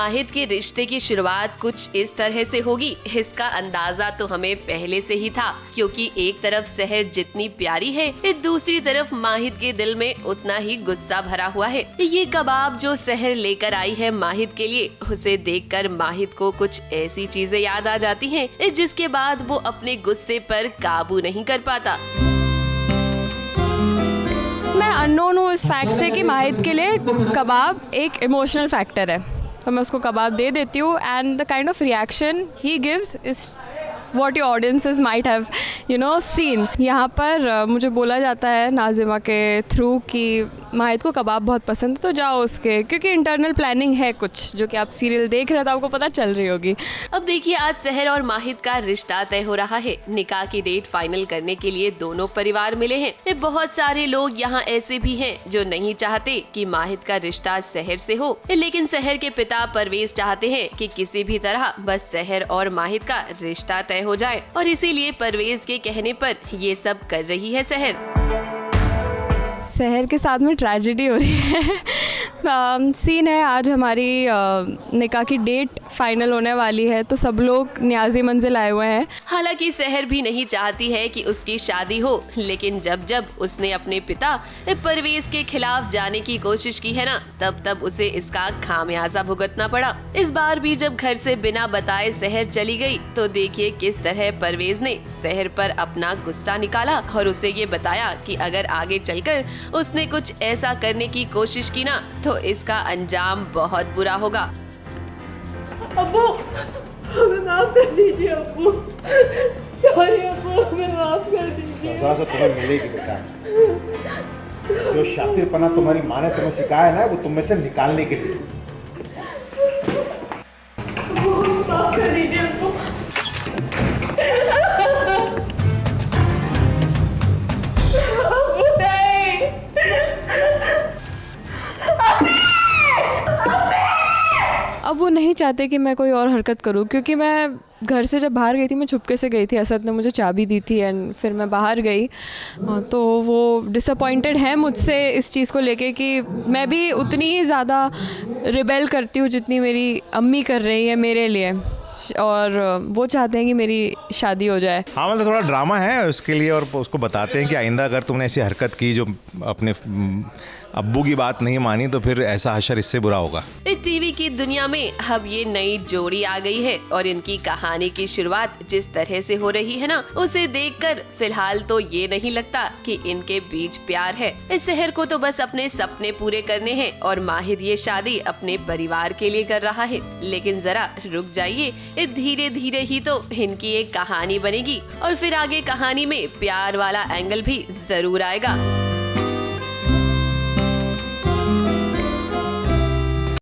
माहिद के रिश्ते की शुरुआत कुछ इस तरह से होगी, इसका अंदाजा तो हमें पहले से ही था, क्योंकि एक तरफ सहर जितनी प्यारी है, दूसरी तरफ माहिद के दिल में उतना ही गुस्सा भरा हुआ है। ये कबाब जो सहर लेकर आई है माहिद के लिए, उसे देखकर माहिद को कुछ ऐसी चीजें याद आ जाती हैं, जिसके बाद वो अपने गुस्से पर काबू नहीं कर पाता। मैं अननोन हूँ इस फैक्ट से कि माहिद के लिए कबाब एक इमोशनल फैक्टर है, तो मैं उसको कबाब दे देती हूँ and the kind of reaction he gives is what your audiences might have seen। यहाँ पर मुझे बोला जाता है नाजिमा के थ्रू कि माहिद को कबाब बहुत पसंद है, तो जाओ उसके, क्योंकि इंटरनल प्लानिंग है कुछ जो कि आप सीरियल देख रहे हैं तो आपको पता चल रही होगी। अब देखिए, आज सहर और माहिद का रिश्ता तय हो रहा है। निकाह की डेट फाइनल करने के लिए दोनों परिवार मिले हैं। बहुत सारे लोग यहाँ ऐसे भी हैं जो नहीं चाहते कि माहिद का रिश्ता सहर से हो, लेकिन सहर के पिता परवेज चाहते हैं कि किसी भी तरह बस सहर और माहिद का रिश्ता तय हो जाए, और इसीलिए परवेज के कहने पर ये सब कर रही है सहर के साथ में ट्रेजेडी हो रही है। सीन है, आज हमारी निकाह की डेट फाइनल होने वाली है, तो सब लोग न्याजी मंजिल आए हुए हैं। हालांकि सहर भी नहीं चाहती है कि उसकी शादी हो, लेकिन जब जब उसने अपने पिता परवेज के खिलाफ जाने की कोशिश की है ना, तब तब उसे इसका खामियाजा भुगतना पड़ा। इस बार भी जब घर से बिना बताए सहर चली गई, तो देखिए किस तरह परवेज ने सहर पर अपना गुस्सा निकाला और उसे ये बताया कि अगर आगे चलकर उसने कुछ ऐसा करने की कोशिश की ना, तो इसका अंजाम बहुत बुरा होगा। अब्बू, हमें माफ कर दीजिए अब्बू, सॉरी अब्बू, हमें माफ कर दीजिए। सजा से तुम्हें मिलेगी बेटा। जो शातिरपना तुम्हारी माँ ने तुम्हें सिखाया ना, वो तुम में से निकालने के लिए। माफ कर दीजिए अब्बू। अब वो नहीं चाहते कि मैं कोई और हरकत करूं, क्योंकि मैं घर से जब बाहर गई थी, मैं छुपके से गई थी, असद ने मुझे चाबी दी थी एंड फिर मैं बाहर गई, तो वो डिसअपॉइंटेड है मुझसे इस चीज़ को लेके कि मैं भी उतनी ही ज़्यादा रिबेल करती हूँ जितनी मेरी अम्मी कर रही है मेरे लिए, और वो चाहते हैं कि मेरी शादी हो जाए। हाँ, मतलब थोड़ा ड्रामा है उसके लिए, और उसको बताते हैं कि आइंदा अगर तुमने ऐसी हरकत की जो अपने अब्बू की बात नहीं मानी, तो फिर ऐसा हशर इससे बुरा होगा। टीवी की दुनिया में अब ये नई जोड़ी आ गई है, और इनकी कहानी की शुरुआत जिस तरह से हो रही है ना, उसे देखकर फिलहाल तो ये नहीं लगता कि इनके बीच प्यार है। इस सहर को तो बस अपने सपने पूरे करने हैं, और माहिद ये शादी अपने परिवार के लिए कर रहा है। लेकिन जरा रुक जाइए, धीरे धीरे ही तो इनकी एक कहानी बनेगी, और फिर आगे कहानी में प्यार वाला एंगल भी जरूर आएगा।